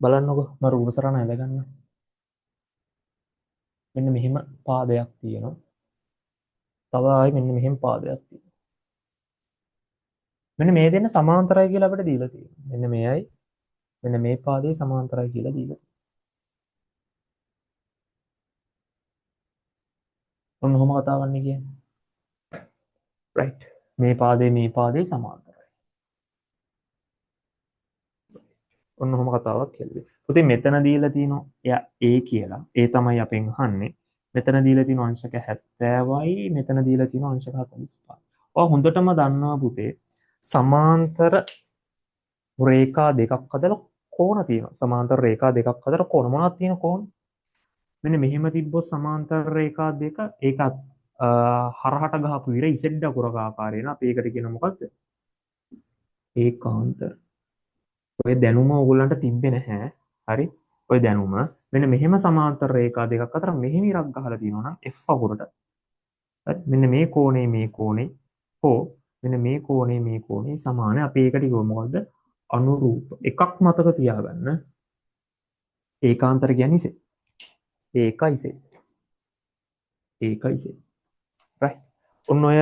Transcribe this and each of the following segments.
බලන්නකො මම රූප සරණ ඇඳගන්න. මෙන්න මෙහෙම පාදයක් තියෙනවා. තව ආයි මෙන්න මෙහෙම පාදයක් තියෙනවා. මෙන්න මේ දෙන්න සමාන්තරයි කියලා අපිට දීලා තියෙනවා. මෙන්න මේයි මෙන්න මේ පාදේ සමාන්තරයි කියලා දීලා තියෙනවා. ඔන්න ඔහොම කතාවන්නේ කියන්නේ. රයිට්. මේ පාදේ සමාන්තරයි. ඔන්න ඔහොම කතාවක් කෙල්ලේ. පුතේ මෙතන දීලා තියෙනවා එයා A කියලා. ඒ තමයි අපෙන් අහන්නේ. මෙතන දීලා තියෙන අංශක 70යි මෙතන දීලා තියෙන අංශක 45. ඔය හොඳටම දන්නවා පුතේ සමාන්තර රේඛා දෙකක් හදලා කෝණ තියෙනවා. සමාන්තර රේඛා දෙකක් හදලා කෝණ මොනවද තියෙන කෝණ? මෙන්න මෙහෙම තිබ්බොත් සමාන්තර රේඛා දෙක ඒකත් හරහට ගහපු විර ඉසෙඩ් අකුරක ආකාරයෙන් අපි ඒකට කියන මොකද්ද? ඒකාන්තර. ඔය දැනුම ඕගොල්ලන්ට තිබ්බේ නැහැ. හරි? ඔය දැනුම මෙන්න මෙහෙම සමාන්තර රේඛා දෙකක් අතර මෙහෙම ඉරක් ගහලා තියෙනවා නම් F අකුරට. හරි? මෙන්න මේ කෝණේ හෝ මෙන්න මේ කෝණේ සමාන අපි ඒකට කිව්ව මොකද්ද? අනුරූප. එකක් මතක තියාගන්න. ඒකාන්තර කියන්නේ ඉසෙ. ඒකයි ඉසෙ. ඒකයි ඉසෙ. රයිට්. ඔන්න ඔය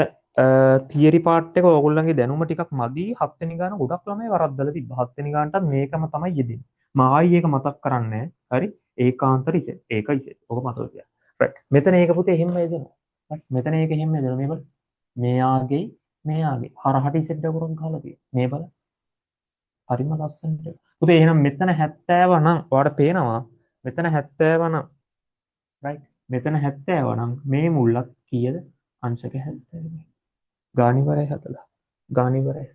තියරි පාට් එක ඔයගොල්ලන්ගේ දැනුම ටිකක් මදි. 7 වෙනි ගාන ගොඩක් ළමයි වරද්දලා තිබ්බා. 7 වෙනි ගානටත් මේකම තමයි යෙදෙන්නේ. මම ආයි ඒක මතක් කරන්නේ. හරි? ඒකාන්තර ඉසෙ. ඒකයි ඉසෙ. ඔක මතක තියාගන්න. රයිට්. මෙතන ඒක පුතේ එහෙම යෙදෙනවා. හරි? මෙතන ඒක එහෙම යෙදෙනවා. මේ බල. මෙයාගේ හරහට ඉසෙඩ් අකුරක් ගහලා තියෙනවා. මේ බල. හරිම ලස්සනට. පුතේ එහෙනම් මෙතන 70 නම් ඔයාලට පේනවා. මෙතන 70 නම් රයිට්. මෙතන 70 නම් මේ මුල්ලක් කීයද? අංශක 70. ගානිවරයි 40. ගානිවරයි.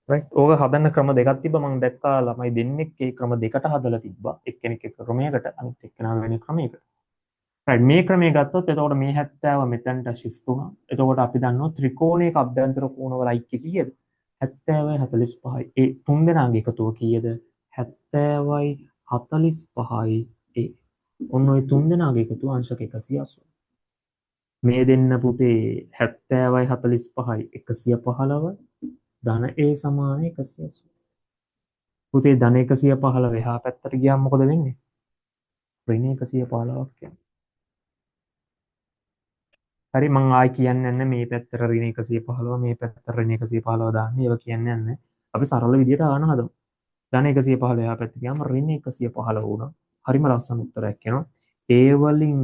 රයිට්. ඕක හදන්න ක්‍රම දෙකක් තිබ්බා. මම දැක්කා ළමයි දෙන්නෙක් ඒ ක්‍රම දෙකට හදලා තිබ්බා. එක්කෙනෙක් එක ක්‍රමයකට අනිත් එක්කෙනා වෙන ක්‍රමයකට. රයිට්. මේ ක්‍රමය ගත්තොත් එතකොට මේ 70 මෙතනට shift වුණා. එතකොට අපි දන්නවා ත්‍රිකෝණයක අභ්‍යන්තර කෝණවල IQ කීයද? 70යි 45යි. ඒ තුන් දෙනාගේ එකතුව කීයද? 70යි 45යි. ඒ ඔන්න ඔය තුන් දෙනාගේ එකතුව අංශක 180. මේ දෙන්න පුතේ 70යි 45යි 115යි ධන A සමාන 180. පුතේ ධන 115 එහා පැත්තට ගියාම මොකද වෙන්නේ? ඍණ 115ක් යනවා. හරි මං ආයි කියන්නේ නැහැ මේ පැත්තට ඍණ 115 මේ පැත්තට ඍණ 115 දාන්න ඒව කියන්නේ නැහැ. අපි සරල විදියට ආන හදමු. ධන 115 එහා පැත්තට ගියාම ඍණ 115 වුණා. හරිම ලස්සන උත්තරයක් එනවා. ඒ වලින්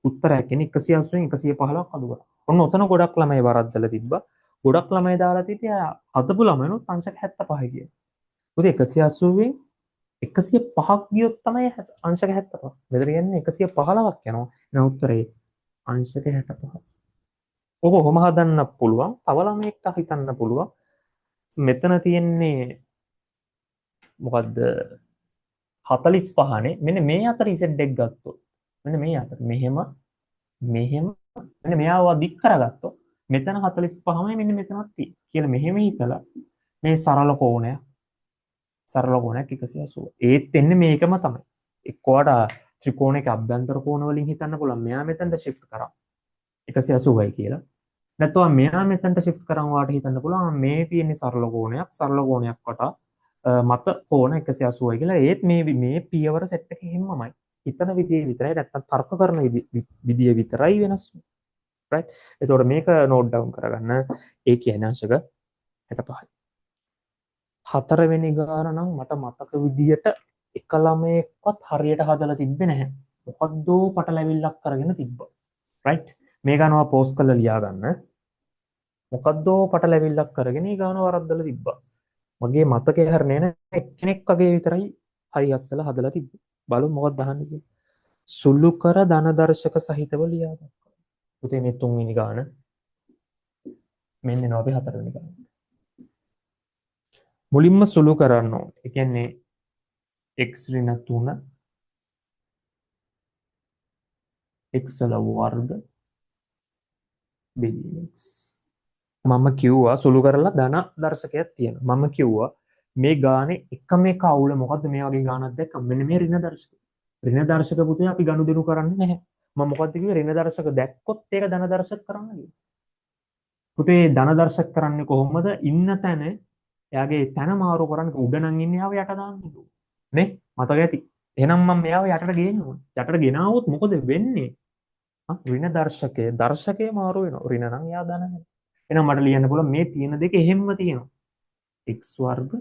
උත්තරයක් එන්නේ 180න් 115ක් අඩු කරා. ඔන්න ඔතන ගොඩක් ළමයි වරද්දලා තිබ්බා. ගොඩක් ළමයි දාලා තිබ්බා හදපු ළමයිනොත් අංශක 75 කියන. මොකද 180න් 105ක් ගියොත් තමයි අංශක 75. මෙතන කියන්නේ 115ක් යනවා. එහෙනම් උත්තරේ අංශක 65. ඔක කොහොම හදන්න පුළුවන්? තව ළමයෙක්ට හිතන්න පුළුවන්. මෙතන තියෙන්නේ මොකද්ද? 45නේ. මෙන්න මේ අතර Z එක ගත්තොත්. මෙන්න මේ අතර මෙහෙම මෙන්න මෙයාව දික් කරගත්තොත් මෙතන 45මයි මෙන්න මෙතනක් තියෙන්නේ. කියලා මෙහෙම හිතලා මේ සරල කෝණයක් 180. ඒත් එන්නේ මේකම තමයි. එක්කවට ත්‍රිකෝණයක අභ්‍යන්තර කෝණ වලින් හිතන්න පුළුවන්. මෙයා මෙතනට shift කරා 180යි කියලා. නැත්නම් මෙයා මෙතනට shift කරන් වාට හිතන්න පුළුවන් මේ තියෙන්නේ සරල කෝණයක් වට මත කෝණ 180යි කියලා. ඒත් මේ පියවර සෙට් එක හිම්මමයි. හිතන විදිය විතරයි නැත්නම් තර්ක කරන විදිය විතරයි වෙනස් වෙන්නේ. රයිට්. එතකොට මේක නෝට් ඩවුන් කරගන්න. ඒ කියන්නේ අංශක 65යි. හතරවෙනි ගාන නම් මට මතක විදියට එක ළමයෙක්වත් හරියට හදලා තිබ්බේ නැහැ. මොකද්දෝ පටලැවිල්ලක් කරගෙන තිබ්බා. රයිට්. මේ ගානව පෝස්ට් කරලා ලියා ගන්න. මොකද්දෝ පටලැවිල්ලක් කරගෙන මේ ගානව වරද්දලා තිබ්බා. මගේ මතකේ හරිනේ නැහැ. එක්කෙනෙක් වගේ විතරයි හරි අස්සලා හදලා තිබ්බේ. බලමු මොකක්ද අහන්නේ කියලා. සුළු කර ධන දර්ශක සහිතව ලියා ගන්න. පුතේ මේ තුන්වෙනි ගාන. මෙන්න එනවා අපි හතරවෙනි ගාන. මුලින්ම සුළු කරන්න ඕනේ. ඒ කියන්නේ x ඍණ 3 x වල වර්ග බෙදීම x. මම කිව්වා සුළු කරලා ධන දර්ශකයක් තියෙනවා. මම කිව්වා මේ ගානේ එකම එක අවුල මොකද්ද මේ වගේ ගානක් දැක්කම මෙන්න මේ ඍණ දර්ශක. ඍණ දර්ශක පුතේ අපි ගනුදෙනු කරන්නේ නැහැ. මම මොකද්ද කිව්වේ ඍණ දර්ශක දැක්කොත් ඒක ධන දර්ශක කරන්න කියලා. පුතේ ධන දර්ශක කරන්නේ කොහොමද? ඉන්න තැන එයාගේ තැන මාරු කරන්නේ උඩ නම් ඉන්නේ ආව යට දාන්න ඕනේ. නේ මතක ඇති. එහෙනම් මම මෙයාව යටට ගේන්න ඕනේ. යටට ගෙනාවොත් මොකද වෙන්නේ? ඍණ දර්ශකය මාරු වෙනවා. ඍණ නම් එයා ධන වෙනවා. එහෙනම් මට ලියන්න පුළුවන් මේ තියෙන දෙක එහෙම්ම තියෙනවා. x වර්ග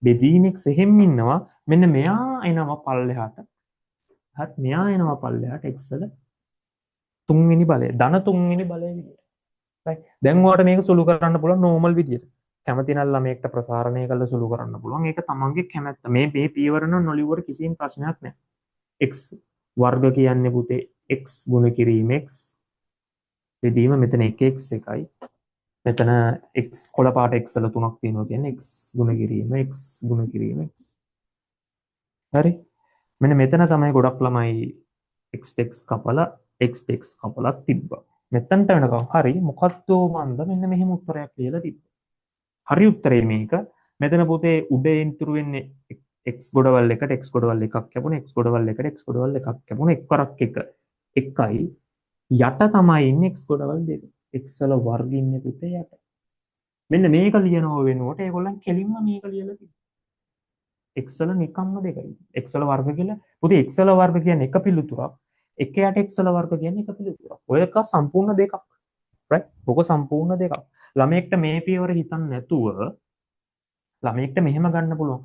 බෙදීම x එහෙම් ඉන්නවා. මෙන්න මෙයා එනවා පල්ලෙහාට. හරි මෙයා එනවා පල්ලෙහාට x වල තුන්වෙනි බලය. ධන තුන්වෙනි බලය විදියට. right දැන් ඔයාලට මේක සුළු කරන්න පුළුවන් normal විදියට. කැමති නම් ළමයෙක්ට ප්‍රසාරණය කරලා සුළු කරන්න පුළුවන්. ඒක තමන්ගේ කැමැත්ත. මේ පියවර නම් නොලිව්වට කිසිම ප්‍රශ්නයක් නැහැ. x වර්ග කියන්නේ පුතේ x ගුණ කිරීම x බෙදීම මෙතන 1x එකයි. මෙතන x කොළ පාට x වල තුනක් තියෙනවා කියන්නේ x ගුණ කිරීම x ගුණ කිරීම x. හරි. මෙන්න මෙතන තමයි ගොඩක් ළමයි x කපලා x කපලා තිබ්බා. මෙතනට වෙනකම් හරි මොකද්ද මන්ද මෙන්න මෙහෙම උත්තරයක් ලියලා තිබ්බා. හරි උත්තරේ මේක. මෙතන පුතේ උඩ ඉතුරු වෙන්නේ x ගොඩවල් එකට x ගොඩවල් එකක් කැපුණා x ගොඩවල් එකට x ගොඩවල් එකක් කැපුණා එක් කරක් එක එකයි යට තමයි ඉන්නේ x ගොඩවල් දෙක x වල වර්ග ඉන්නේ පුතේ යට. මෙන්න මේක ලියනව වෙනුවට ඒගොල්ලන් කෙලින්ම මේක ලියලා තියෙනවා. x වල නිකම්ම දෙකයි. x වල වර්ග කියලා පුතේ x වල වර්ග කියන්නේ එක පිළිතුරක්. එක යට x වල වර්ග කියන්නේ එක පිළිතුරක්. ඔය එක සම්පූර්ණ දෙකක්. right? ඔක සම්පූර්ණ දෙකක්. ළමයෙක්ට මේ පියවර හිතන්න නැතුව ළමයෙක්ට මෙහෙම ගන්න පුළුවන්.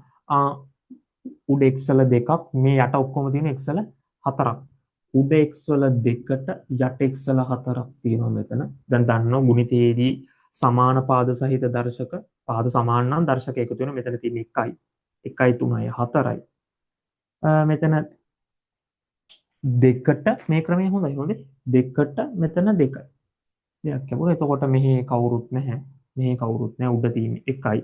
උඩ x වල දෙකක් මේ යට ඔක්කොම තියෙන x වල හතරක්. උඩ x වල දෙකට යට x වල හතරක් තියෙනවා මෙතන. දැන් දන්නවා ගුණිතයේදී සමාන පාද සහිත දර්ශක පාද සමාන නම් දර්ශක එකතු වෙන මෙතන තියෙන 1යි 1යි 3යි 4යි. මෙතන දෙකට මේ ක්‍රමය හොඳයි. හොඳේ දෙකට මෙතන දෙකයි. දෙයක් කැපුණා. එතකොට මෙහි කවුරුත් නැහැ. මෙහි කවුරුත් නැහැ. උඩ තියෙන්නේ 1යි.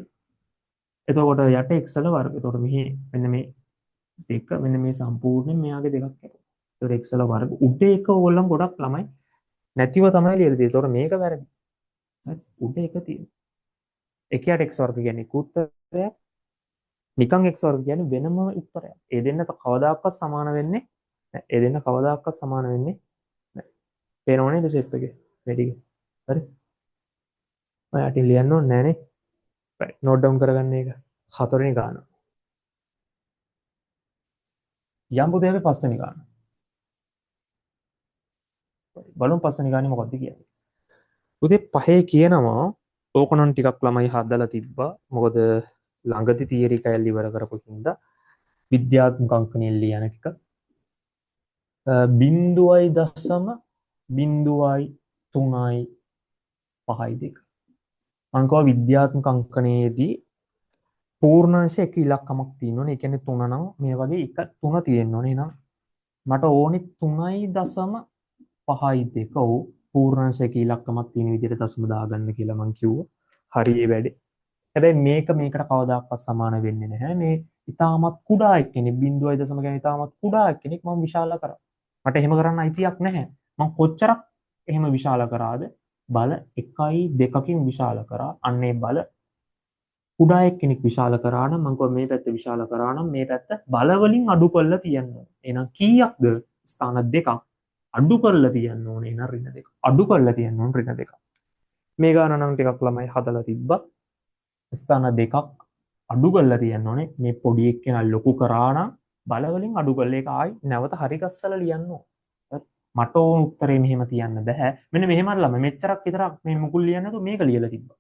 එතකොට යට x වල වර්ග. එතකොට මෙහි මෙන්න මේ දෙක මෙන්න මේ සම්පූර්ණයෙන් මෙයාගේ දෙකක් කැපුණා. එතකොට x වල වර්ග උඩ එක ඕගොල්ලන් ගොඩක් ළමයි නැතිව තමයි ලියලා තියෙන්නේ. එතකොට මේක වැරදි. හරි උඩ එක තියෙනවා. එකයට x වර්ග කියන්නේ උත්තරයක්. නිකන් x වර්ග කියන්නේ වෙනම උත්තරයක්. ඒ දෙන්න කවදාකවත් සමාන වෙන්නේ නැහැ. ඒ දෙන්න කවදාකවත් සමාන වෙන්නේ නැහැ. පේනව නේද ෂේප් එකේ? මේ ටික. හරි. ඔයාට ලියන්න ඕනේ නැහනේ. right note down කරගන්න එක. හතරවෙනි ගාන. යම් පුතේ පස්වෙනි ගාන. බලමු පස්වෙනි ගානේ මොකක්ද කියන්නේ. පුතේ පහේ කියනවා ඕකනම් ටිකක් ළමයි හදලා තිබ්බා. මොකද ළඟදි තියරි කැලේ ඉවර කරපු හින්දා විද්‍යාත්මක අංකණය ලියන එක 0.0.3.52 අංකව විද්‍යාත්මක අංකණයේදී පූර්ණාංශ එක ඉලක්කමක් තියෙනවනේ. ඒ කියන්නේ 3 නම් මේ වගේ එක 3 තියෙන්න ඕනේ. එහෙනම් මට ඕනි 3.52 වූ පූර්ණාංශ එක ඉලක්කමක් තියෙන විදිහට දශම දාගන්න කියලා මං කිව්වා. හරි ඒ වැඩේ. හැබැයි මේක මේකට කවදාකවත් සමාන වෙන්නේ නැහැ. මේ ඉතාමත් කුඩා එක්කෙනෙක් 0.0 කියන්නේ ඉතාමත් කුඩා එක්කෙනෙක් මම විශාල කරා. මට එහෙම කරන්න අයිතියක් නැහැ. මම කොච්චරක් එහෙම විශාල කරාද? බල 1 2කින් විශාල කරා. අන්නේ බල කුඩා එක්කෙනෙක් විශාල කරා නම් මම මේ පැත්ත විශාල කරා නම් මේ පැත්ත බල වලින් අඩු කරලා තියන්න ඕනේ. එහෙනම් කීයක්ද? ස්ථාන දෙකක් අඩු කරලා තියන්න ඕනේ. එහෙනම් ඍණ දෙක. අඩු කරලා තියන්න ඕනේ ඍණ දෙක. මේ ගාන නම් ටිකක් ළමයි හදලා තිබ්බා. ස්ථාන දෙකක් අඩු කරලා තියන්න ඕනේ. මේ පොඩි එක්කෙනා ලොකු කරා නම් බල වලින් අඩු කරලා ඒක ආයි නැවත හරි ගස්සලා ලියන්න ඕනේ. මට ඕන උත්තරේ මෙහෙම තියන්න බෑ. මෙන්න මෙහෙම ළම මෙච්චරක් විතරක් මේ මුකුල් ලියන්න නැතුව මේක ලියලා තිබ්බා.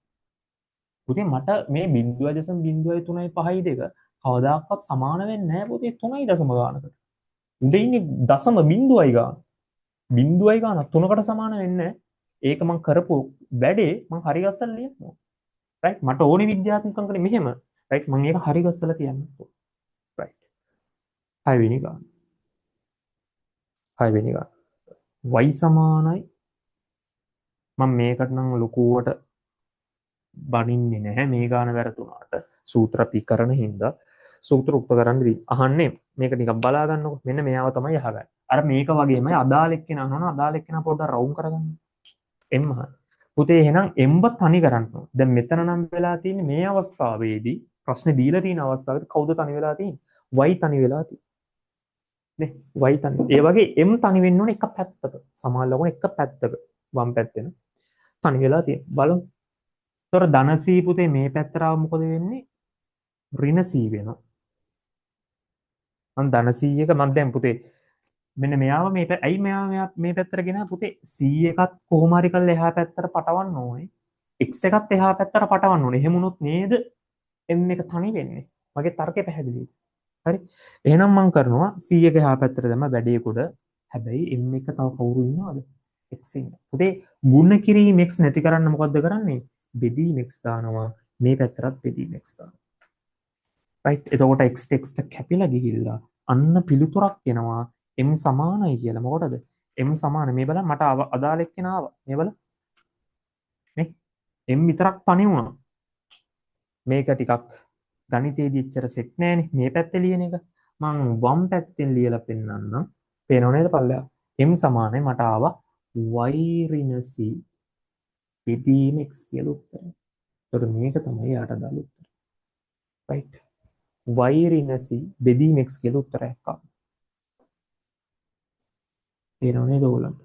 පුතේ මට මේ 0.0.3.52 කවදාකවත් සමාන වෙන්නේ නැහැ පුතේ 3 දශම ගානකට. උඹ ඉන්නේ දශම බිංදුවයි ගාන. බිංදුවයි ගාන 3කට සමාන වෙන්නේ නැහැ. ඒක මම කරපු වැඩේ මම හරි ගස්සලා ලියනවා. right මට ඕනේ විද්‍යාත්මක අංකනේ මෙහෙම. right මම ඒක හරි ගස්සලා තියන්න. right 6 වෙනි ගාන. 6 වෙනි ගාන. y සමානයි මම මේකට නම් ලොකුවට බනින්නේ නැහැ මේ ගාන වැරදුනාට සූත්‍ර අපි කරන හින්දා සූත්‍ර උපකරණ දී අහන්නේ මේක නිකන් බලා ගන්නකො මෙන්න මෙයාව තමයි අහගන්නේ අර මේක වගේමයි අදාළ එක්කෙනා අහනවා අදාළ එක්කෙනා පොඩ්ඩක් රවුම් කරගන්න එම් අහන්න පුතේ එහෙනම් එම්ව තනි කරන්න ඕන දැන් මෙතන නම් වෙලා තියෙන්නේ මේ අවස්ථාවේදී ප්‍රශ්නේ දීලා තියෙන අවස්ථාවේදී කවුද තනි වෙලා තියෙන්නේ y තනි වෙලා තියෙන්නේ නේ y තනි ඒ වගේ m තනි වෙන්න ඕනේ එක පැත්තක සමාන ලකුණ එක පැත්තක වම් පැත්තෙන තනි වෙලා තියෙන බලමු තොර ධන C පුතේ මේ පැත්තට ආව මොකද වෙන්නේ? ඍණ C වෙනවා. මම ධන 100ක මම දැන් පුතේ මෙන්න මෙයාව ඇයි මෙයා මේ පැත්තට ගෙන පුතේ 100 එකත් කොහොම හරි කරලා එහා පැත්තට පටවන්න ඕනේ. x එකත් එහා පැත්තට පටවන්න ඕනේ. එහෙම වුණොත් නේද m එක තනි වෙන්නේ. මගේ තර්කය පැහැදිලිද? හරි. එහෙනම් මම කරනවා 100 එක එහා පැත්තට දැම්ම වැඩේ කොට. හැබැයි m එක තව කවුරු ඉන්නවද? x ඉන්න. පුතේ ගුණ කිරීම x නැති කරන්න මොකද්ද කරන්නේ? බෙදීම x දානවා. මේ පැත්තටත් බෙදීම x දානවා. right. එතකොට x text කැපිලා ගිහිල්ලා අන්න පිළිතුරක් එනවා m සමානයි කියලා. මොකටද? m සමාන මේ බලන්න මට අදාළ එක්කෙනා ආවා. මේ බලන්න. නේ m විතරක් තනි වුණා. මේක ටිකක් ගණිතයේදී එච්චර සෙට් නෑනේ. මේ පැත්තේ ලියන එක. මම වම් පැත්තෙන් ලියලා පෙන්නන්නම්. පේනව නේද පල්ලෙහා? m සමානයි මට ආවා y ඍණ c බෙදීම x කියලා උත්තරය. ඒතකොට මේක තමයි යාට අදාළ උත්තරය. right. y ඍණ c බෙදීම x කියලා උත්තරයක් ආවා. පේනව නේද ඔයගොල්ලන්ට?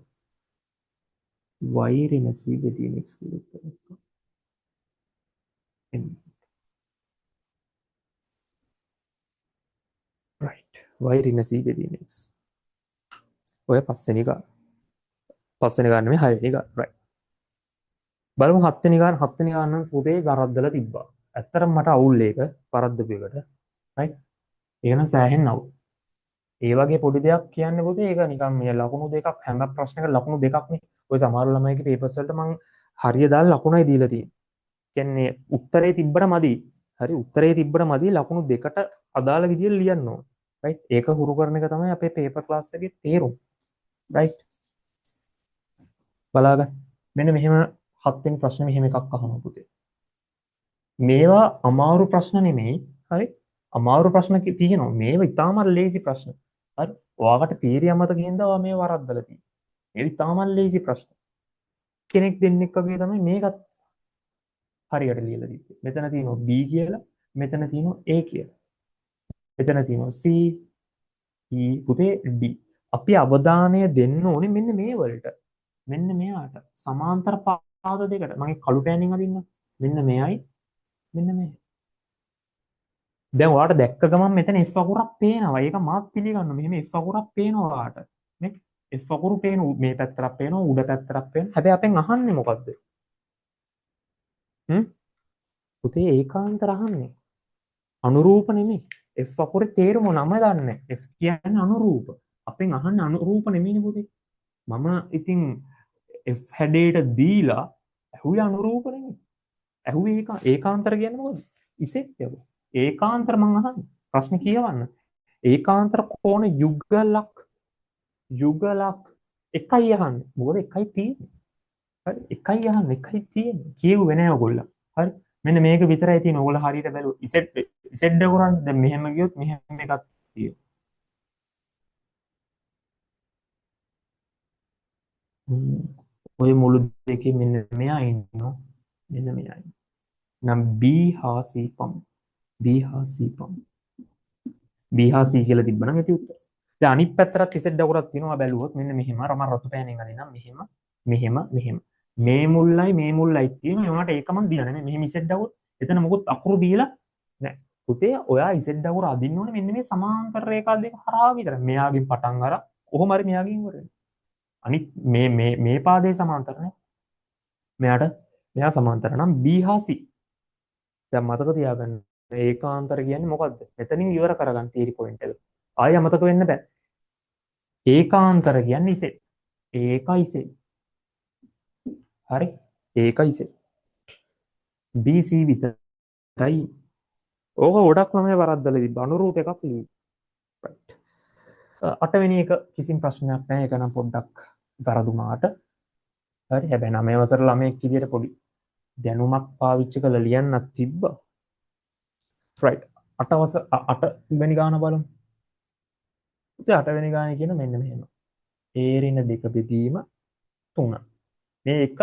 y ඍණ c බෙදීම x කියලා උත්තරයක් ආවා. right. y ඍණ c බෙදීම x. ඔය පස්වෙනි ගාන. පස්වෙනි ගාන නෙමෙයි හයවෙනි ගාන. right. බලමු හත්වෙනි ගාන නම් පුතේ වරද්දලා තිබ්බා. ඇත්තටම මට අවුල් ඒක වරද්දපු එකට. right. ඒක නම් සෑහෙන්න අවුල්. ඒ වගේ පොඩි දෙයක් කියන්නේ පුතේ ඒක නිකන් මේ ලකුණු දෙකක් හැම ප්‍රශ්නයක ලකුණු දෙකක් නේ. ඔය සමහර ළමයිගේ පේපර්ස් වලට මං හරිය දාලා ලකුණයි දීලා තියෙන්නේ. කියන්නේ උත්තරේ තිබ්බට මදි. හරි උත්තරේ තිබ්බට මදි ලකුණු දෙකට අදාළ විදිහට ලියන්න ඕන. right. ඒක හුරු කරන එක තමයි අපේ පේපර් ක්ලාස් එකේ තේරුම. right. බලාගන්න. මෙන්න මෙහෙම හත්වෙනි ප්‍රශ්නේ මෙහෙම එකක් අහනවා පුතේ. මේවා අමාරු ප්‍රශ්න නෙමෙයි. හරි. අමාරු ප්‍රශ්න තියෙනවා. මේවා ඉතාමත් ලේසි ප්‍රශ්න. හරි. ඔයාලට තීරිය මත කියනද ඔයා මේ වරද්දලා තියෙන්නේ. මේ ඉතාමත් ලේසි ප්‍රශ්න. කෙනෙක් දෙන්නෙක් වගේ තමයි මේකත් හරියට ලියලා තියෙන්නේ. මෙතන තියෙනවා B කියලා, මෙතන තියෙනවා A කියලා. මෙතන තියෙනවා C, E පුතේ D. අපි අවධානය දෙන්න ඕනේ මෙන්න මේ වලට. මෙන්න මෙයාට සමාන්තර පාද දෙකට. මගේ කළු පෑනින් අදින්න. මෙන්න මෙයයි මෙන්න මේ. දැන් ඔයාලට දැක්ක ගමන් මෙතන F අකුරක් පේනවා. ඒක මාත් පිළිගන්නවා. මෙහෙම F අකුරක් පේනවා ඔයාලට. නේ? F අකුරු පේන මේ පැත්තට පේනවා, උඩ පැත්තට පේනවා. හැබැයි අපෙන් අහන්නේ මොකද්ද? පුතේ ඒකාන්තර අහන්නේ. අනුරූප නෙමෙයි. F අකුරේ තේරුම නම දන්නේ. F කියන්නේ අනුරූප. අපෙන් අහන්නේ අනුරූප නෙමෙයිනේ පුතේ. මම ඉතින් F හැඩයට දීලා ඇහුවේ අනුරූප නෙමෙයි. ඇහුවේ ඒකාන්තර කියන්නේ මොකද? ඉසෙට් එක. ඒකාන්තර මං අහන්නේ. ප්‍රශ්නේ කියවන්න. ඒකාන්තර කෝණ යුගලක් එකයි අහන්නේ. මොකද එකයි තියෙන්නේ. හරි එකයි අහන්නේ එකයි තියෙන්නේ. කියෙව්වේ නෑ ඔයගොල්ලෝ. හරි. මෙන්න මේක විතරයි තියෙන්නේ. ඔයගොල්ලෝ හරියට බැලුවා. ඉසෙට් එක කරන්නේ. දැන් මෙහෙම ගියොත් මෙහෙම එකක් තියෙනවා. ඔය මුළු දෙකේ මෙන්න මෙයා ඉන්නවා. මෙන්න මෙයා ඉන්නවා. නම් B හා C පමණ. B හා C පමණ. B හා C කියලා තිබ්බනම් ඇති උත්තර. දැන් අනිත් පැත්තට ඉසෙට් දකුරක් තියෙනවා බැලුවොත් මෙන්න මෙහෙම මම රතු පෑනෙන් අදිනම් මෙහෙම මේ මුල්ලයි තියෙනවා ඒවට ඒකම දීලා නෙමෙයි මෙහෙම ඉසෙට් දකුර එතන මොකොත් අකුරු දීලා නැහැ පුතේ ඔයා ඉසෙට් දකුර අදින්න ඕනේ මෙන්න මේ සමාන්තර රේඛා දෙක හරහා විතරයි මෙයාගෙන් පටන් අර කොහොම හරි මෙයාගෙන් ඉවර වෙනවා අනිත් මේ පාදේ සමාන්තර නේ මෙයා සමාන්තර නම් B හා C දැන් මතක තියාගන්න ඒකාන්තර කියන්නේ මොකද්ද මෙතනින් ඉවර කරගන්න තීරි පොයින්ට් එක ආයෙ අමතක වෙන්න බෑ ඒකාන්තර කියන්නේ ඉසෙට් ඒකයි ඉසෙට් හරි ඒකයි ඉසෙට් BC විතරයි ඕක ගොඩක් ළමයි වරද්දලා තිබ්බ අනුරූප එකක් ලියුවා right අටවෙනි එක කිසිම ප්‍රශ්නයක් නැහැ ඒක නම් පොඩ්ඩක් වැරදුනාට හරි හැබැයි 9 වසර ළමයෙක් විදියට පොඩි දැනුමක් පාවිච්චි කරලා ලියන්නත් තිබ්බා right 8 වෙනි ගාන බලමු ඉතින් 8 වෙනි ගානේ කියන මෙන්න මෙහෙම ඒරින දෙක බෙදීම 3 මේ එක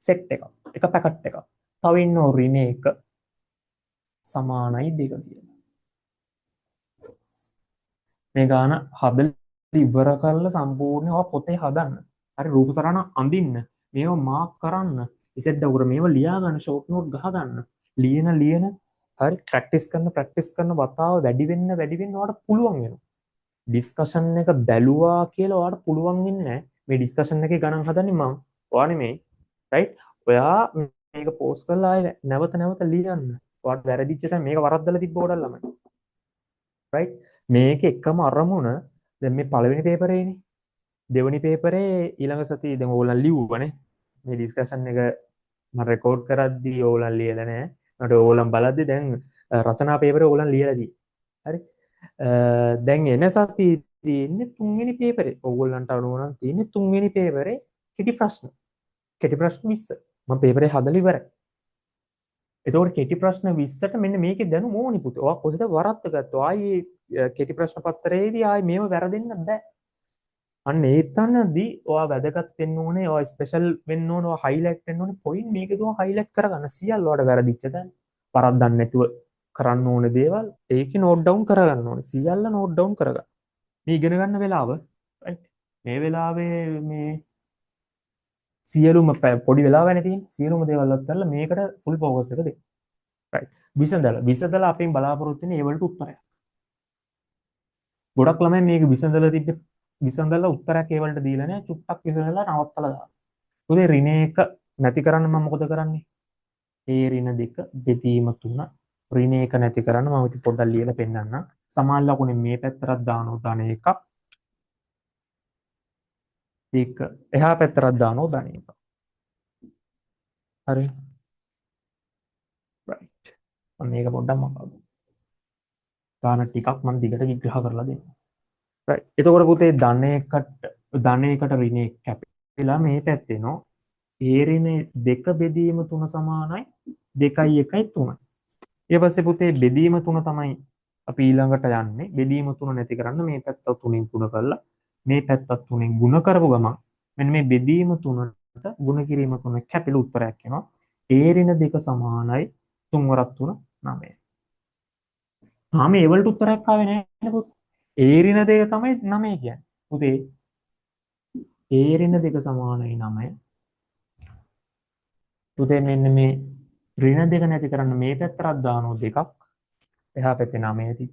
සෙට් එක පැකට් එකක් තව ඉන්න ඍණ එක සමානයි 2 කියලා මේ ගාන හදලා ඉවර කරලා සම්පූර්ණව පොතේ හදන්න හරි රූප සරණ අඳින්න මේව මාක් කරන්න ඉසෙට් දකුර මේව ලියා ගන්න ෂෝට් නෝට් ගහ ගන්න ලියන හරි ප්‍රැක්ටිස් කරන වතාව වැඩි වෙන්න ඔයාලට පුළුවන් වෙනවා. ඩිස්කෂන් එක බැලුවා කියලා ඔයාලට පුළුවන් වෙන්නේ නැහැ. මේ ඩිස්කෂන් එකේ ගණන් හදන්නේ මම. ඔයා නෙමෙයි. රයිට්? ඔයා මේක පෝස්ට් කරලා ආයෙ නැවත ලියන්න. ඔයාට වැරදිච්ච තැන මේක වරද්දලා තිබ්බ කොට ළමයි. රයිට්? මේක එකම අරමුණ දැන් මේ පළවෙනි පේපරේනේ. දෙවෙනි පේපරේ ඊළඟ සතියේ දැන් ඕගොල්ලන් ලිව්වනේ. මේ ඩිස්කෂන් එක මම රෙකෝඩ් කරද්දී ඕගොල්ලන් ලියලා නැහැ. මට ඕගොල්ලන් බලද්දි දැන් රචනා පේපරේ ඕගොල්ලන් ලියලා දී. හරි? දැන් එන සතියේ තියෙන්නේ තුන්වෙනි පේපරේ. ඕගොල්ලන්ට අනුව නම් තියෙන්නේ තුන්වෙනි පේපරේ කෙටි ප්‍රශ්න. කෙටි ප්‍රශ්න 20. මම පේපරේ හදලා ඉවරයි. එතකොට කෙටි ප්‍රශ්න 20ට මෙන්න මේකේ දැනුම ඕනි පුතේ. ඔයා කොහෙද වරද්ද ගත්තෝ? ආයේ කෙටි ප්‍රශ්න පත්‍රයේදී ආයේ මේව වැරදෙන්න බෑ. අන්න ඒ තැනදී ඔයා වැදගත් වෙන්න ඕනේ. ඔයා ස්පෙෂල් වෙන්න ඕනේ. ඔයා හයිලයිට් වෙන්න ඕනේ. පොයින්ට් මේකේ දුව හයිලයිට් කරගන්න. සියල්ල ඔයාට වැරදිච්ච තැන. වරද්දන්න නැතුව කරන්න ඕනේ දේවල් ඒකේ නෝට් ඩවුන් කරගන්න ඕනේ. සියල්ල නෝට් ඩවුන් කරගන්න. මේ ඉගෙන ගන්න වෙලාව රයිට්. මේ වෙලාවේ මේ සියලුම පොඩි වෙලාවනේ තියෙන්නේ. සියලුම දේවල් අත්හැරලා මේකට ෆුල් ફોකස් එක දෙන්න. රයිට්. විසඳලා අපෙන් බලාපොරොත්තු වෙන්නේ ඒ වලට උත්තරයක්. ගොඩක් ළමයි මේක විසඳලා උත්තරයක් ඒ වලට දීලා නැහැ. චුට්ටක් විසඳලා නවත්තලා දානවා. උදේ ඍණ එක නැති කරන්න මම මොකද කරන්නේ? ඒ ඍණ දෙක බෙදීම 3 ඍණ එක නැති කරන්න මම ඉතින් පොඩ්ඩක් ලියලා පෙන්නන්නම්. සමාන ලකුණේ මේ පැත්තට දානවා ධන එකක්. ඒක එහා පැත්තට දානවා ධන එකක්. හරි. රයිට්. මම මේක පොඩ්ඩක් මම ගාන ටිකක් මම දිගට විග්‍රහ කරලා දෙන්න. රයිට්. එතකොට පුතේ ධන එකට ඍණ එක කැපිලා මේ පැත්තේ නෝ ඒ ඍණ දෙක බෙදීම 3 සමානයි 2යි 1යි 3යි. ඊට පස්සේ පුතේ බෙදීම 3 තමයි අපි ඊළඟට යන්නේ. බෙදීම 3 නැති කරන්න මේ පැත්ත 3න් 3 කරලා මේ පැත්තත් 3න් ගුණ කරපු ගමන් මෙන්න මේ බෙදීම 3ට ගුණ කිරීම 3 කැපිලා උත්තරයක් එනවා. ඒ ඍණ දෙක සමානයි 3 වරක් 3 9. තාම ඒ වලට උත්තරයක් ආවේ නැහැ පුතේ. ඒ ඍණ දෙක තමයි 9 කියන්නේ. පුතේ ඒ ඍණ දෙක සමානයි 9. පුතේ මෙන්න මේ ඍණ දෙක නැති කරන්න මේ පැත්තට දානවා දෙකක්. එහා පැත්තේ 9 ඇති.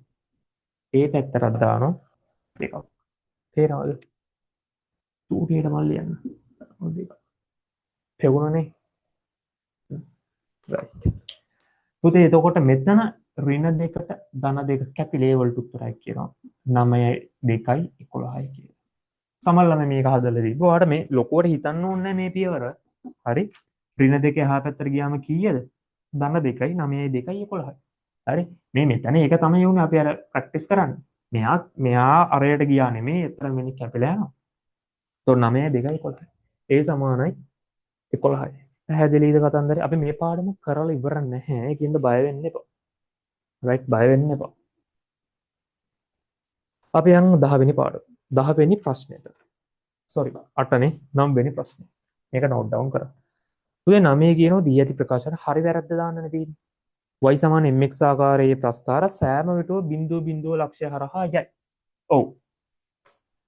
ඒ පැත්තට දානවා දෙකක්. තේරෙනවද? චූටියට මල් ලියන්න. දෙකක්. පෙවුණනේ. රයිට්. පුතේ එතකොට මෙතන ඍණ දෙකට ධන දෙක කැපිලා වලට උත්තරයක් කියනවා. 9යි 2යි 11යි කියලා. සමහරවල් මේක හදලා දීපුවා. ඔයාලට මේ ලොකුවට හිතන්න ඕනේ මේ පියවර. හරි. ඍණ දෙක එහා පැත්තට ගියාම කීයද? ධන 2යි 9යි 2යි 11යි. හරි. මේ මෙතන ඒක තමයි උනේ අපි අර ප්‍රැක්ටිස් කරන්නේ. මෙයා අරයට ගියා නෙමෙයි. එතන මෙන්න කැපිලා යනවා. તો 9යි 2යි 11යි. ඒ සමානයි 11යි. පැහැදිලිද කතන්දරේ? අපි මේ පාඩම කරලා ඉවර නැහැ. ඒකින්ද බය වෙන්න එපා. රයිට් බය වෙන්න එපා. අපි යන්න 10 වෙනි පාඩම. 10 වෙනි ප්‍රශ්නෙට. සෝරි 8 නේ 9 වෙනි ප්‍රශ්නේ. මේක නෝට් ඩවුන් කරන්න. උදේ 9 කියනවා දී ඇති ප්‍රකාශන හරි වැරද්ද දාන්නනේ තියෙන්නේ. y සමාන mx ආකාරයේ ප්‍රස්ථාර සෑම විටම බිඳුව ලක්ෂ්‍ය හරහා යයි. ඔව්.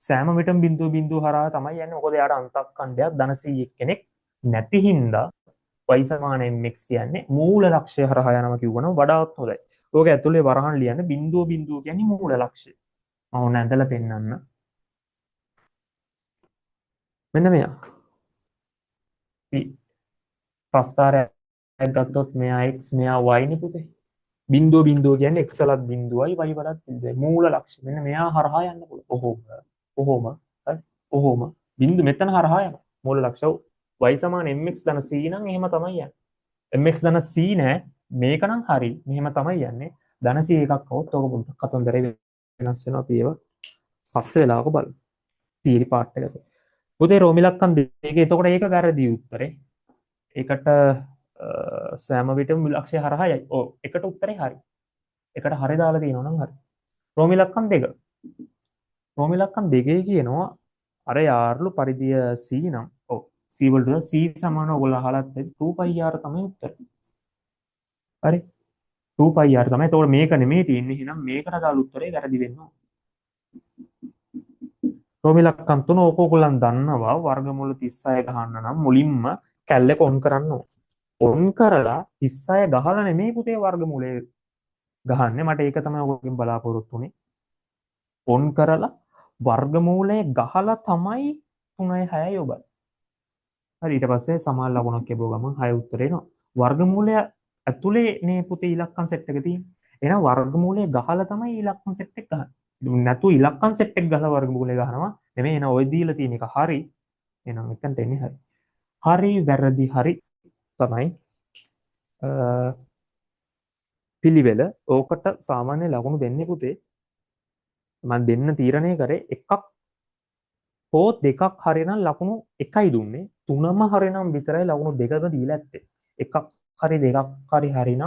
සෑම විටම බිඳුව හරහා තමයි යන්නේ. මොකද යාට අන්තක්ඛණ්ඩයක් ධන 100ක් කෙනෙක් නැති හින්දා y සමාන mx කියන්නේ මූල ලක්ෂ්‍ය හරහා යනවා කියවනම් වඩාත් හොඳයි. ඕක ඇතුලේ වරහන් ලියන්න බිඳුව කියන්නේ මූල ලක්ෂ්‍ය. මම ඕන ඇඳලා පෙන්නන්න. මෙන්න මෙයා. ප්‍රස්ථාරයක් ගත්තොත් මෙයා x මෙයා y නේ පුතේ. බිඳුව කියන්නේ x වලත් බිඳුවයි y වලත් බිඳුවයි. මූල ලක්ෂ්‍ය. මෙන්න මෙයා හරහා යන්න පුළුවන්. ඔහොම. හරි. ඔහොම. බිඳු මෙතන හරහා යනවා. මූල ලක්ෂ්‍ය y සමාන mx ධන c නම් එහෙම තමයි යන්නේ. mx ධන c නෑ මේක නම් හරි. මෙහෙම තමයි යන්නේ. ධන c එකක් આવොත් ඔක පොඩ්ඩක් කතන්දරේ වෙනස් වෙනවා අපි ඒව පස්සේ වෙලාවක බලමු. තීරි පාර්ට් එකට. පුතේ රෝමිලක්කම් දෙකේ එතකොට ඒක වැරදි උත්තරේ. ඒකට සෑම විටම ලක්ෂ්‍ය හරහා යයි. ඔව් එකට උත්තරේ හරි. එකට හරි දාලා තියෙනවා නම් හරි. රෝමිලක්කම් දෙක. රෝමිලක්කම් දෙකේ කියනවා අර යාර්ලු පරිධිය c නම් ඔව් c වලට c සමාන ඔයගොල්ලෝ අහලත් 2πr තමයි උත්තරේ. හරි. 2πr තමයි. එතකොට මේක නෙමෙයි තියෙන්නේ. එහෙනම් මේකට දාලා උත්තරේ වැරදි වෙනවා. රෝමිලක්කම් තුන ඕකෝගොල්ලන් දන්නවා වර්ගමූල 36 ගහන්න නම් මුලින්ම කැල්ලක ඔන් කරන්න ඕන. ඔන් කරලා 36 ගහලා නෙමෙයි පුතේ වර්ගමූලය ගහන්නේ. මට ඒක තමයි ඔයගෙන් බලාපොරොත්තු වෙන්නේ. ඔන් කරලා වර්ගමූලය ගහලා තමයි 3යි 6යි ඔබයි. හරි ඊට පස්සේ සමාන ලකුණක් ලැබුව ගමන් 6 උත්තරේ එනවා. වර්ගමූලය ඇතුලේ නේ පුතේ ඉලක්කම් සෙට් එක තියෙන්නේ. එහෙනම් වර්ගමූලය ගහලා තමයි ඉලක්කම් සෙට් එක ගහන්නේ. නැතු ඉලක්කම් සෙට් එක ගහලා වර්ගමූලය ගහනවා. නෙමෙයි එහෙනම් ඔය දීලා තියෙන එක හරි. එහෙනම් මෙතනට එන්නේ හරි. හරි වැරදි හරි තමයි පිළිවෙල. ඕකට සාමාන්‍ය ලකුණු දෙන්නේ පුතේ. මම දෙන්න තීරණය කරේ එකක් හෝ දෙකක් හරිනම් ලකුණු එකයි දුන්නේ. තුනම හරිනම් විතරයි ලකුණු දෙකක දීලා ඇත්තේ. එකක් හරි දෙකක් හරි හරිනම්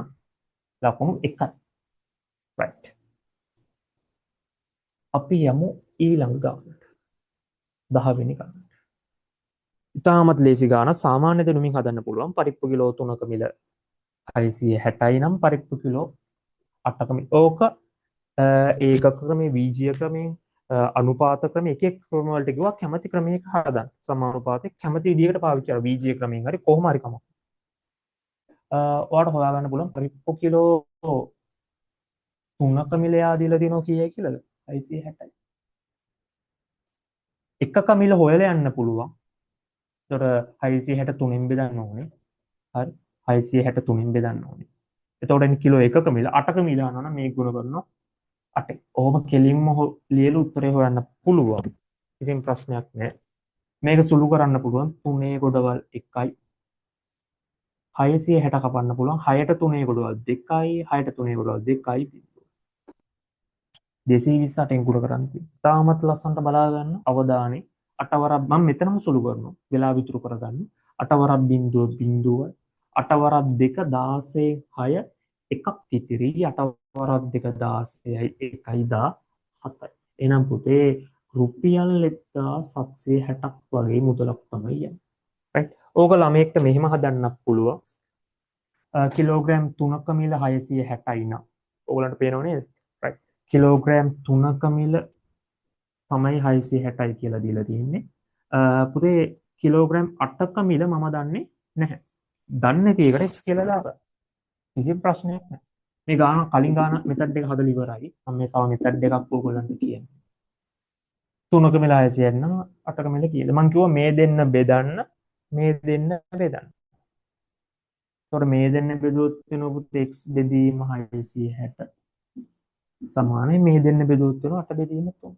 ලකුණු එකයි. right. අපි යමු ඊළඟ ගානට. 10 වෙනි ගාන. ඉතාමත් ලේසි ගාන. සාමාන්‍ය දෙනුමින් හදන්න පුළුවන්. පරිප්පු කිලෝ 3ක මිල 660යි නම් පරිප්පු කිලෝ 8ක මිල. ඕක ඒකක ක්‍රමේ වීජීය ක්‍රමයෙන් අනුපාත ක්‍රම එක එක ක්‍රම වලට ගිහුවා කැමති ක්‍රමයක හදන්න. සමානුපාතේ කැමති විදිහකට පාවිච්චි කරලා වීජීය ක්‍රමයෙන් හරි කොහොම හරි කමක්. ඔයාලට හොයාගන්න පුළුවන් පරිප්පු කිලෝ 3ක මිල යා දීලා තියෙනවා කීයයි කියලාද? 660යි. එකක මිල හොයලා යන්න පුළුවන්. ඒතර 663න් බෙදන්න ඕනේ. හරි. 663න් බෙදන්න ඕනේ. එතකොට එන්නේ කිලෝ එකක මිල 8ක මිල ආනවා නම් මේ ගුණ කරනවා 8. ඔහොම කෙලින්ම ලියලා උත්තරේ හොයන්න පුළුවන්. කිසිම ප්‍රශ්නයක් නැහැ. මේක සුළු කරන්න පුළුවන් 3 ගොඩවල් 1යි 660 කපන්න පුළුවන් 6ට 3 ගොඩවල් 2යි 6ට 3 ගොඩවල් 2යි 228න් ගුණ කරන්න තියෙනවා. තාමත් ලස්සනට බලා ගන්න අවධානය 8 වරක් මම මෙතනම සුළු කරනවා. වෙලා විතුරු කරගන්න 8 වරක් බිංදුව බිංදුව 8 වරක් 2 16 6 එකක් ඉතිරි 8 වරක් 2 16යි 1යි 17යි. එහෙනම් පුතේ රුපියල් 1760ක් වගේ මුදලක් තමයි යන්නේ. right. ඕක ළමයෙක්ට මෙහෙම හදන්නත් පුළුවන්. කිලෝග්‍රෑම් 3ක මිල 660යි නම්. ඕගලන්ට පේනව නේද? right. කිලෝග්‍රෑම් 3ක මිල තමයි 660යි කියලා දීලා තියෙන්නේ. පුතේ කිලෝග්‍රෑම් 8ක මිල මම දන්නේ නැහැ. දන්නේ නැති එකට x කියලා දාගන්න. කිසිම ප්‍රශ්නයක් නැහැ. මේ ගාන කලින් ගාන මෙතඩ් එක හදලා ඉවරයි. මම මේ තව මෙතඩ් එකක් ඕගොල්ලන්ට කියන්නේ. 3ක මිල 660 නම් 8ක මිල කියලා. මම කිව්වා මේ දෙන්න බෙදන්න මේ දෙන්න බෙදන්න. එතකොට මේ දෙන්න බෙදුවොත් වෙනකොට x බෙදීම 660 සමානයි මේ දෙන්න බෙදුවොත් වෙන 8 බෙදීම 3.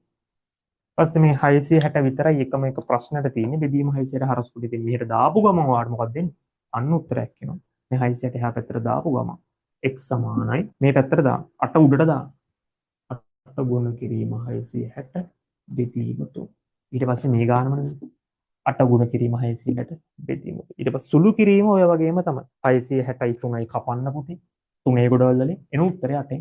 පස්සේ මේ 660 විතරයි එකම එක ප්‍රශ්නෙට තියෙන්නේ බෙදීම 660 හරස් කුඩේ තියෙන. මෙහෙට දාපු ගමන් ඔයාලට මොකක්ද දෙන්නේ? අන්න උත්තරයක් එනවා. මේ 660 එහා පැත්තට දාපු ගමන් x සමානයි මේ පැත්තට දාන්න. 8 උඩට දාන්න. 8 ගුණ කිරීම 660 බෙදීම 3. ඊට පස්සේ මේ ගානමනේ 8 ගුණ කිරීම 660 බෙදීම. ඊට පස්සේ සුළු කිරීම ඔය වගේම තමයි. 660යි 3යි කපන්න පුතේ. 3 ගොඩවල් වලින් එන උත්තරය 8යි.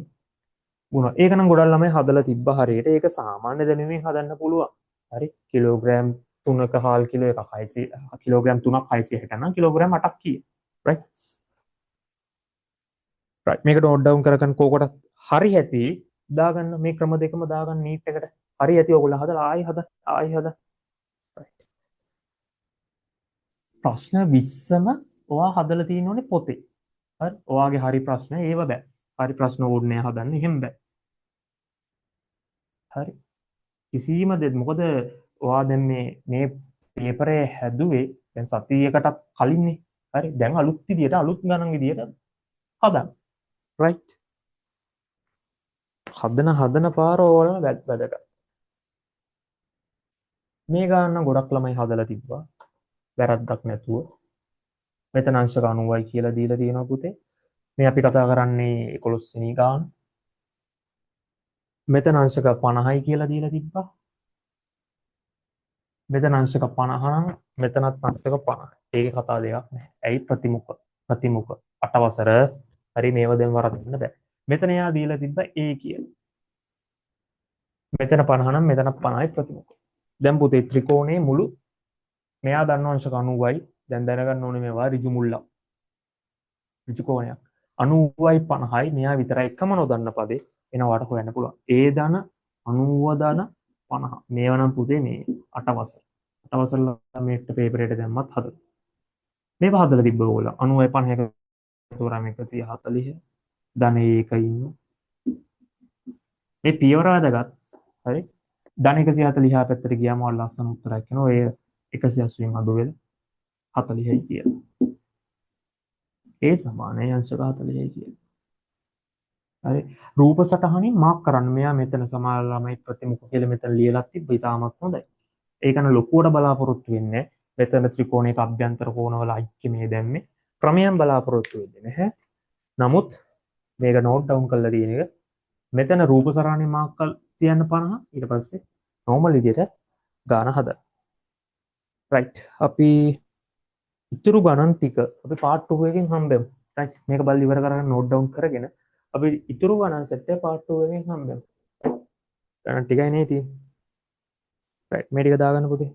ගුණ. ඒක නම් ගොඩක් ළමයි හදලා තිබ්බ හරියට. ඒක සාමාන්‍ය දැනුමින් හදන්න පුළුවන්. හරි. කිලෝග්‍රෑම් 3ක හාල් කිලෝ එකක් 600 කිලෝග්‍රෑම් 3ක් 660 නම් කිලෝග්‍රෑම් 8ක් කීය. right. right. මේකට නෝට් ඩවුන් කරගන්න කෝකට හරි ඇති දාගන්න මේ ක්‍රම දෙකම දාගන්න නීට් එකට. හරි ඇති ඔයගොල්ලෝ හදලා ආයි හදා. right. ප්‍රශ්න 20ම ඔයා හදලා තියෙන්න ඕනේ පොතේ. හරි. ඔයාගේ හරි ප්‍රශ්න ඒව බෑ. හරි ප්‍රශ්න ඕනේ හදන්න එහෙම බෑ. හරි. කිසිම දෙයක් මොකද ඔයා දැන් මේ පේපරේ හැදුවේ දැන් සතියකට කලින්නේ. හරි. දැන් අලුත් විදියට අලුත් ගණන් විදියට හදන්න. right. හදන පාර ඕවල වැදගත්. මේ ගාන ගොඩක් ළමයි හදලා තිබ්බා. වැරද්දක් නැතුව. මෙතන අංශක 90යි කියලා දීලා තියෙනවා පුතේ. මේ අපි කතා කරන්නේ 11 වෙනි ගාන. මෙතන අංශක 50යි කියලා දීලා තිබ්බා. මෙතන අංශක 50 නම් මෙතනත් අංශක 50. ඒකේ කතා දෙයක් නැහැ. ඇයි ප්‍රතිමුඛ 8 වසර හරි මේව දැන් වරදින්න බෑ. මෙතන යා දීලා තිබ්බ A කියලා. මෙතන 50 නම් මෙතන 50යි ප්‍රතිමුඛ. දැන් පුතේ ත්‍රිකෝණයේ මුළු මෙයා දන්න අංශක 90යි. දැන් දැනගන්න ඕනේ මේවා ඍජු මුල්ලක්. ඍජු කෝණයක්. 90යි 50යි මෙයා විතරයි එකම නොදන්න පදේ එනවාට හොයන්න පුළුවන්. A ධන 90 ධන 50. මේවා නම් පුතේ මේ 8 වසර. 8 වසර ළමයට පේපර් එකට දැම්මත් හදලා. මේවා හදලා තිබ්බ ඕගොල්ලෝ 90යි 50ක තෝරාම 140 ධන 1 ඉන්නවා. මේ පියවර වැදගත්. හරි. ධන 140 පැත්තට ගියාම ඔය ලස්සන උත්තරයක් එනවා. ඔය 180න් අඩු වෙලා 40යි කියලා. ඒ සමානයි අංශක 40යි කියලා. හරි. රූප සටහනින් මාක් කරන්න. මෙයා මෙතන සමහර ළමයි ප්‍රතිමුඛ කියලා මෙතන ලියලා තිබ්බ. ඉතාමත් හොඳයි. ඒකන ලොකුවට බලාපොරොත්තු වෙන්නේ. මෙතන ත්‍රිකෝණයක අභ්‍යන්තර කෝණවල ඓක්‍යමය දැම්මේ. ක්‍රමයන් බලාපොරොත්තු වෙන්නේ නැහැ. නමුත් මේක නෝට් ඩවුන් කරලා තියෙන එක මෙතන රූප සරණේ මාක් කල් තියන්න 50 ඊට පස්සේ නෝමල් විදියට ගාන හදන්න. රයිට්. අපි ඉතුරු ගණන් ටික අපි පාර්ට් 2 එකකින් හම්බෙමු. රයිට්. මේක බලලා ඉවර කරගෙන නෝට් ඩවුන් කරගෙන අපි ඉතුරු ගණන් සෙට් එක පාර්ට් 2 එකකින් හම්බෙමු. ගණන් ටිකයි නේ තියෙන්නේ. රයිට්. මේ ටික දාගන්න පුතේ.